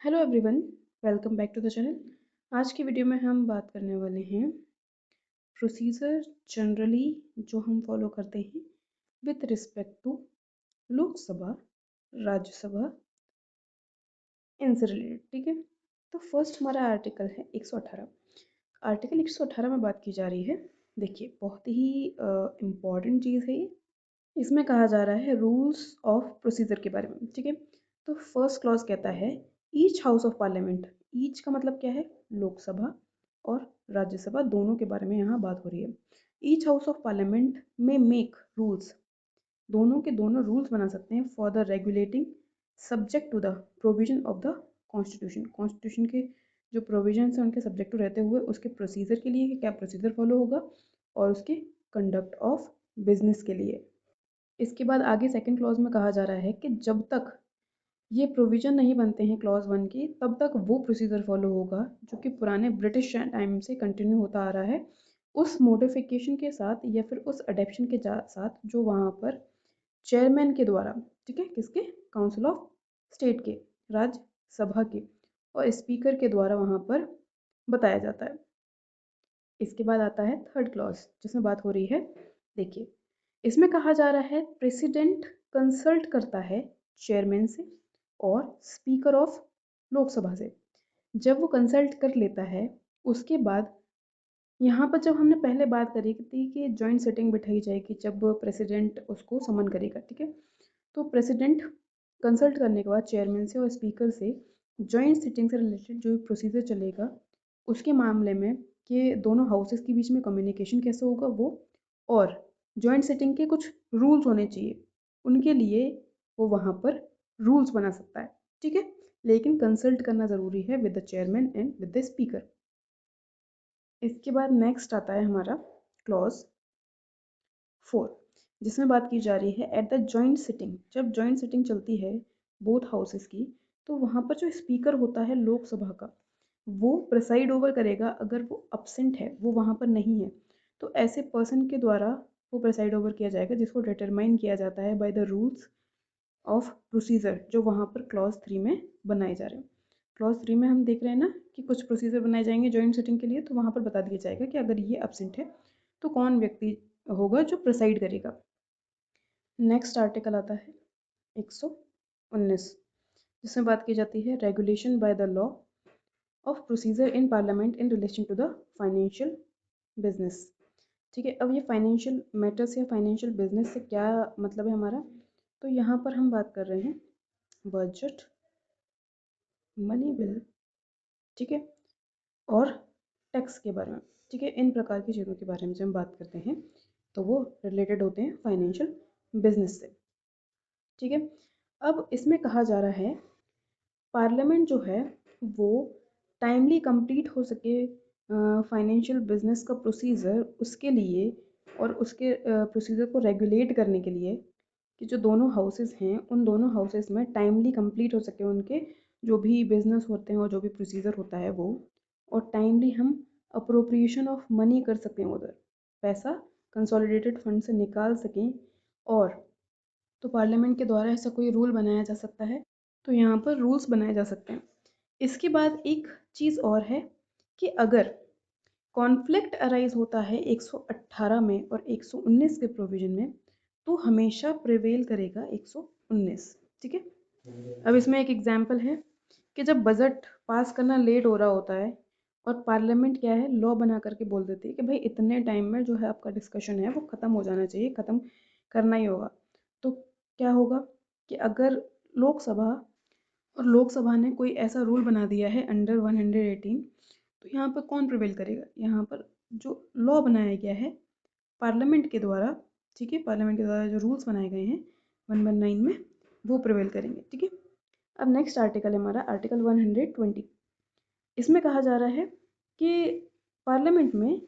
Hello everyone, welcome back to the channel. आज की video में हम बात करने वाले हैं प्रोसीजर जनरली जो हम फॉलो करते हैं with respect to Lok Sabha, Rajya Sabha, इनसे रिलेटेड। ठीक है, तो फर्स्ट हमारा आर्टिकल है 118। आर्टिकल 118 में बात की जा रही है। देखिए, बहुत ही इम्पॉर्टेंट चीज़ है ये। इसमें कहा जा रहा है रूल्स ऑफ प्रोसीजर के बारे में। ठीक है, तो फर्स्ट क्लॉज कहता है each house of parliament. Each का मतलब क्या है? लोकसभा और राज्यसभा दोनों के बारे में यहाँ बात हो रही है। ईच हाउस ऑफ पार्लियामेंट में मेक रूल्स, दोनों के दोनों रूल्स बना सकते हैं for the regulating subject to the provision of the constitution. Constitution के जो प्रोविजन हैं उनके सब्जेक्ट टू रहते हुए उसके प्रोसीजर के लिए कि क्या प्रोसीजर फॉलो होगा और उसके कंडक्ट ऑफ बिजनेस के लिए। इसके बाद आगे सेकंड क्लॉज में कहा जा रहा है कि जब तक ये प्रोविजन नहीं बनते हैं क्लॉज 1 की, तब तक वो प्रोसीजर फॉलो होगा जो कि पुराने ब्रिटिश टाइम से कंटिन्यू होता आ रहा है, उस मॉडिफिकेशन के साथ या फिर उस अडेप्शन के साथ जो वहाँ पर चेयरमैन के द्वारा, ठीक है, किसके? काउंसिल ऑफ स्टेट के, राज्यसभा के, और स्पीकर के द्वारा वहाँ पर बताया जाता है। इसके बाद आता है थर्ड क्लॉज जिसमें बात हो रही है। देखिए, इसमें कहा जा रहा है प्रेसिडेंट कंसल्ट करता है चेयरमैन से और स्पीकर ऑफ लोकसभा से। जब वो कंसल्ट कर लेता है उसके बाद यहाँ पर जब हमने पहले बात करी थी कि जॉइंट सिटिंग बिठाई जाएगी जब प्रेसिडेंट उसको समन करेगा। ठीक है, तो प्रेसिडेंट कंसल्ट करने के बाद चेयरमैन से और स्पीकर से जॉइंट सिटिंग से रिलेटेड जो प्रोसीजर चलेगा उसके मामले में कि दोनों हाउसेस के बीच में कम्युनिकेशन कैसे होगा वो, और जॉइंट सिटिंग के कुछ रूल्स होने चाहिए, उनके लिए वो वहाँ पर रूल्स बना सकता है। ठीक है, लेकिन कंसल्ट करना ज़रूरी है with the chairman and with the speaker. इसके बाद नेक्स्ट आता है हमारा क्लॉज 4 जिसमें बात की जा रही है एट द जॉइंट सिटिंग। जब जॉइंट सिटिंग चलती है बोथ हाउसेस की, तो वहाँ पर जो स्पीकर होता है लोकसभा का, वो प्रिसाइड ओवर करेगा अगर वो अब्सेंट है, वो वहाँ पर नहीं है, तो ऐसे पर्सन के द्वारा वो प्रिसाइड ओवर किया जाएगा जिसको डिटरमाइन किया जाता है by the rules of procedure जो वहाँ पर क्लॉज 3 में बनाए जा रहे हैं। क्लॉज 3 में हम देख रहे हैं ना कि कुछ प्रोसीजर बनाए जाएंगे जॉइंट सिटिंग के लिए, तो वहाँ पर बता दिया जाएगा कि अगर ये अब्सेंट है तो कौन व्यक्ति होगा जो प्रिसाइड करेगा। नेक्स्ट आर्टिकल आता है 119 जिसमें बात की जाती है regulation by the law of procedure in parliament in relation to the financial business. ठीक है, अब ये फाइनेंशियल मैटर्स या फाइनेंशियल बिजनेस से क्या मतलब है हमारा, तो यहाँ पर हम बात कर रहे हैं बजट, मनी बिल, ठीक है, और टैक्स के बारे में। ठीक है, इन प्रकार की चीज़ों के बारे में जब हम बात करते हैं तो वो रिलेटेड होते हैं फाइनेंशियल बिजनेस से। ठीक है, अब इसमें कहा जा रहा है पार्लियामेंट जो है वो टाइमली कंप्लीट हो सके फाइनेंशियल बिजनेस का प्रोसीजर, उसके लिए और उसके प्रोसीजर को रेगुलेट करने के लिए कि जो दोनों हाउसेस हैं उन दोनों हाउसेस में टाइमली कंप्लीट हो सके उनके जो भी बिजनेस होते हैं और जो भी प्रोसीजर होता है वो, और टाइमली हम अप्रोप्रिएशन ऑफ मनी कर सकें, उधर पैसा कंसोलिडेटेड फंड से निकाल सकें, और तो पार्लियामेंट के द्वारा ऐसा कोई रूल बनाया जा सकता है, तो यहाँ पर रूल्स बनाए जा सकते हैं। इसके बाद एक चीज़ और है कि अगर कॉन्फ्लिक्ट अराइज होता है 118 में और 119 के प्रोविजन में, तो हमेशा प्रिवेल करेगा 119। ठीक है, अब इसमें एक एग्जाम्पल है कि जब बजट पास करना लेट हो रहा होता है और पार्लियामेंट क्या है, लॉ बना करके बोल देती है कि भाई इतने टाइम में जो है आपका डिस्कशन है वो ख़त्म हो जाना चाहिए, ख़त्म करना ही होगा, तो क्या होगा कि अगर लोकसभा और लोकसभा ने कोई ऐसा रूल बना दिया है अंडर 118, तो यहाँ पर कौन प्रिवेल करेगा? यहाँ पर जो लॉ बनाया गया है पार्लियामेंट के द्वारा, ठीक है, पार्लियामेंट के द्वारा जो रूल्स बनाए गए हैं 119 में, वो प्रिवेल करेंगे। ठीक है, अब नेक्स्ट आर्टिकल है हमारा आर्टिकल 120। इसमें कहा जा रहा है कि पार्लियामेंट में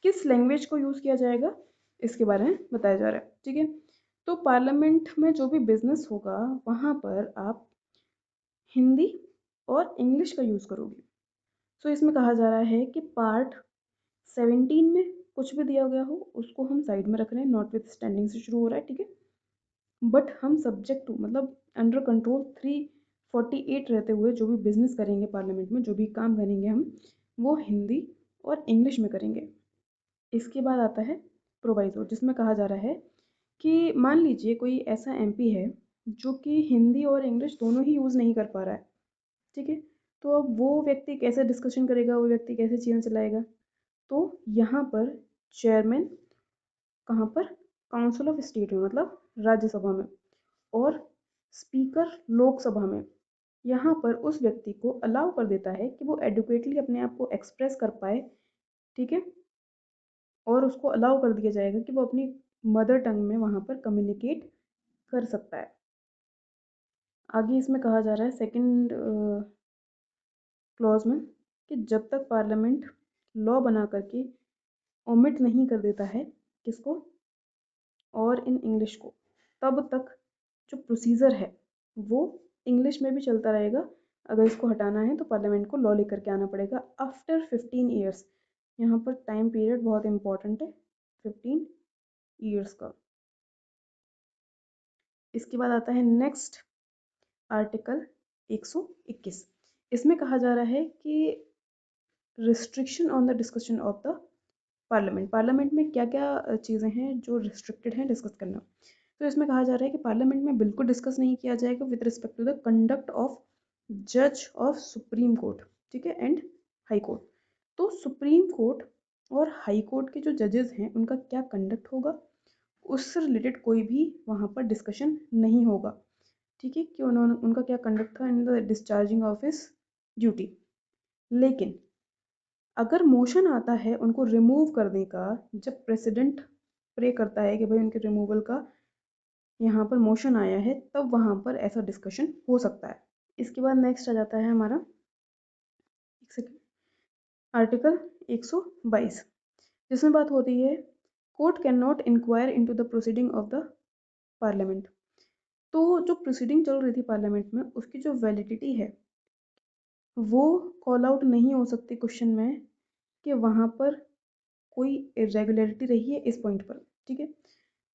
किस लैंग्वेज को यूज़ किया जाएगा, इसके बारे में बताया जा रहा है। ठीक है, तो पार्लियामेंट में जो भी बिजनेस होगा वहाँ पर आप हिंदी और इंग्लिश का यूज़ करोगे। सो इसमें कहा जा रहा है कि पार्ट 17 में कुछ भी दिया गया हो उसको हम साइड में रख रहे हैं, नॉट विथ स्टैंडिंग से शुरू हो रहा है। ठीक है, बट हम सब्जेक्ट टू मतलब अंडर कंट्रोल 3 48 रहते हुए जो भी बिजनेस करेंगे पार्लियामेंट में, जो भी काम करेंगे हम, वो हिंदी और इंग्लिश में करेंगे। इसके बाद आता है प्रोवाइजो, जिसमें कहा जा रहा है कि मान लीजिए कोई ऐसा एमपी है जो कि हिंदी और इंग्लिश दोनों ही यूज़ नहीं कर पा रहा है, ठीक है। तो अब वो व्यक्ति कैसे डिस्कशन करेगा, वो व्यक्ति कैसे चीज़ें चलाएगा? तो यहाँ पर चेयरमैन, कहाँ पर, काउंसिल ऑफ स्टेट में, मतलब राज्यसभा में, और स्पीकर लोकसभा में, यहाँ पर उस व्यक्ति को अलाउ कर देता है कि वो एडुकेटली अपने आप को एक्सप्रेस कर पाए, ठीक है। और उसको अलाउ कर दिया जाएगा कि वो अपनी मदर टंग में वहाँ पर कम्युनिकेट कर सकता है। आगे इसमें कहा जा रहा है सेकंड क्लॉज में कि जब तक पार्लियामेंट लॉ बना करके ओमिट नहीं कर देता है किसको, और इन इंग्लिश को, तब तक जो प्रोसीजर है वो इंग्लिश में भी चलता रहेगा। अगर इसको हटाना है तो पार्लियामेंट को लॉ लेकर के आना पड़ेगा आफ्टर 15 ईयर्स। यहाँ पर टाइम पीरियड बहुत इंपॉर्टेंट है, 15 ईयर्स का। इसके बाद आता है नेक्स्ट आर्टिकल 121। इसमें कहा जा रहा है कि restriction on the discussion of the parliament. Parliament में क्या क्या चीज़ें हैं जो रिस्ट्रिक्टेड हैं डिस्कस करना। तो इसमें कहा जा रहा है कि पार्लियामेंट में बिल्कुल डिस्कस नहीं किया जाएगा with respect to the conduct of जज ऑफ सुप्रीम कोर्ट, ठीक है, एंड हाई कोर्ट। तो सुप्रीम कोर्ट और हाई कोर्ट के जो जजेस हैं उनका क्या कंडक्ट होगा, उससे रिलेटेड कोई भी वहाँ पर डिस्कशन नहीं होगा, ठीक है, कि उन्होंने उनका क्या कंडक्ट था in the discharging of his duty. लेकिन अगर मोशन आता है उनको रिमूव करने का, जब प्रेसिडेंट प्रे करता है कि भाई उनके रिमूवल का यहाँ पर मोशन आया है, तब वहाँ पर ऐसा डिस्कशन हो सकता है। इसके बाद नेक्स्ट आ जाता है हमारा एक सेकेंड आर्टिकल 122, जिसमें बात होती है court cannot inquire into the proceeding of the parliament. तो जो प्रोसीडिंग चल रही थी पार्लियामेंट में उसकी जो वैलिडिटी है वो कॉल आउट नहीं हो सकती क्वेश्चन में कि वहाँ पर कोई इरेगुलरिटी रही है इस पॉइंट पर, ठीक है।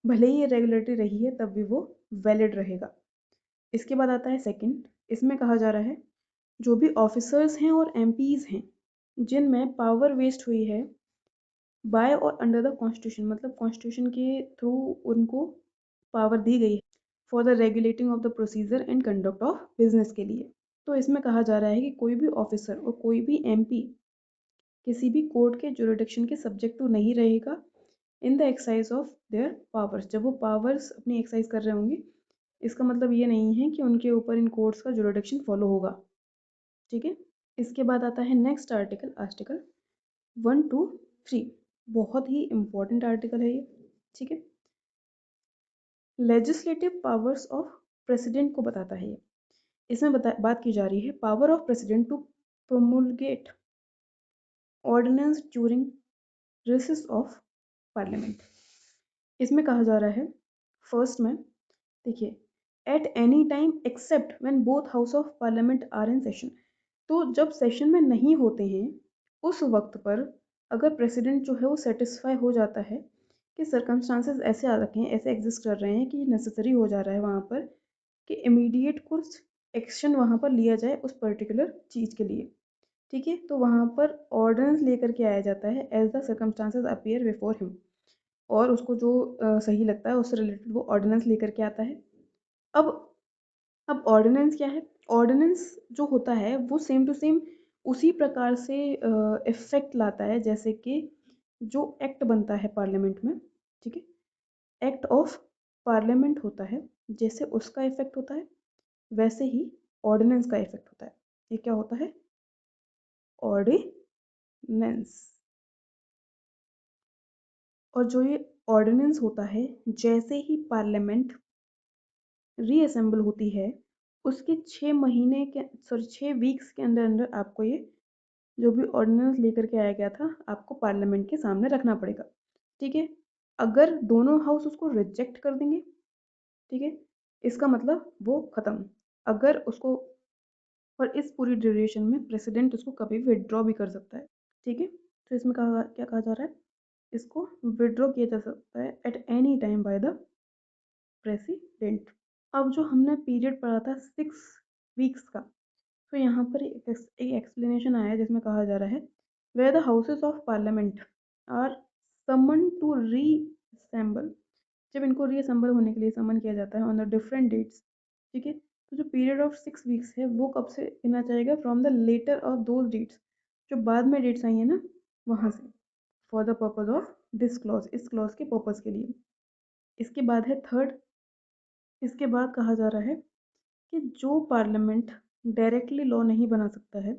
भले ही इरेगुलरिटी रही है तब भी वो वैलिड रहेगा। इसके बाद आता है सेकंड, इसमें कहा जा रहा है जो भी ऑफिसर्स हैं और एमपीज हैं जिनमें पावर वेस्ट हुई है बाय और अंडर द कॉन्स्टिट्यूशन, मतलब कॉन्स्टिट्यूशन के थ्रू उनको पावर दी गई है for the regulating of the procedure and conduct of business के लिए। तो इसमें कहा जा रहा है कि कोई भी ऑफिसर और कोई भी एमपी किसी भी कोर्ट के जुरिडिक्शन के सब्जेक्ट टू नहीं रहेगा in the exercise of their powers. जब वो पावर्स अपनी एक्सरसाइज कर रहे होंगे, इसका मतलब ये नहीं है कि उनके ऊपर इन कोर्ट्स का जुरिडिक्शन फॉलो होगा, ठीक है। इसके बाद आता है नेक्स्ट आर्टिकल, आर्टिकल 123। बहुत ही इंपॉर्टेंट आर्टिकल है ये, ठीक है। लेजिस्लेटिव पावर्स ऑफ प्रेसिडेंट को बताता है ये। इसमें बात की जा रही है power of president to promulgate ordinance during recess of parliament. इसमें कहा जा रहा है फर्स्ट में, देखिए, at any time except when both house of parliament are in session. तो जब सेशन में नहीं होते हैं उस वक्त पर अगर प्रेसिडेंट जो है वो सेटिस्फाई हो जाता है कि सर्कमस्टांसेस ऐसे आ रखे हैं, ऐसे एग्जिस्ट कर रहे हैं कि नेसेसरी हो जा रहा है वहाँ पर कि इमीडिएट कुछ एक्शन वहाँ पर लिया जाए उस पर्टिकुलर चीज़ के लिए, ठीक है। तो वहाँ पर ऑर्डिनेंस लेकर के आया जाता है as the circumstances appear before him, और उसको जो सही लगता है उससे रिलेटेड वो ऑर्डिनेंस लेकर के आता है। अब अब ऑर्डिनेंस क्या है, ऑर्डिनेंस जो होता है वो सेम टू सेम उसी प्रकार से इफेक्ट लाता है जैसे कि जो एक्ट बनता है पार्लियामेंट में, ठीक है, एक्ट ऑफ पार्लियामेंट होता है, जैसे उसका इफेक्ट होता है वैसे ही ऑर्डिनेंस का इफेक्ट होता है। ये क्या होता है, ऑर्डिनेंस। और जो ये ऑर्डिनेंस होता है, जैसे ही पार्लियामेंट रीअसेंबल होती है उसके 6 महीने के, सॉरी 6 वीक्स के अंदर अंदर आपको ये जो भी ऑर्डिनेंस लेकर के आया गया था आपको पार्लियामेंट के सामने रखना पड़ेगा, ठीक है। अगर दोनों हाउस उसको रिजेक्ट कर देंगे, ठीक है, इसका मतलब वो ख़त्म। अगर उसको, और इस पूरी ड्यूरेशन में प्रेसिडेंट उसको कभी विड्रॉ भी कर सकता है, ठीक है। तो इसमें कहा क्या कहा जा रहा है, इसको विड्रॉ किया जा सकता है eight any time by the president. अब जो हमने पीरियड पढ़ा था 6 वीक्स का। तो यहाँ पर एक एक्सप्लेनेशन आया है जिसमें कहा जा रहा है where the houses of parliament are summon to reassemble, जब इनको रीअसेंबल होने के लिए समन किया जाता है ऑन द डिफरेंट डेट्स, ठीक है। तो जो पीरियड ऑफ 6 वीक्स है वो कब से गिना जाएगा, from the latter of those dates, जो बाद में डेट्स आई है ना वहाँ से, for the purpose of this clause, इस क्लॉज के पर्पज के लिए। इसके बाद है थर्ड, इसके बाद कहा जा रहा है कि जो पार्लियामेंट डायरेक्टली लॉ नहीं बना सकता है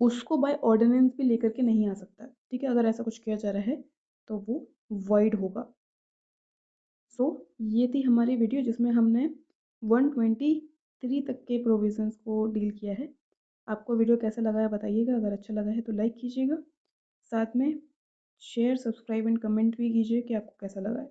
उसको बाय ऑर्डिनेंस भी लेकर के नहीं आ सकता, ठीक है। अगर ऐसा कुछ किया जा रहा है तो वो वाइड होगा। सो ये थी हमारी वीडियो जिसमें हमने 123 तक के प्रोविजंस को डील किया है। आपको वीडियो कैसा लगा है बताइएगा, अगर अच्छा लगा है तो लाइक कीजिएगा, साथ में शेयर, सब्सक्राइब एंड कमेंट भी कीजिए कि आपको कैसा लगा है।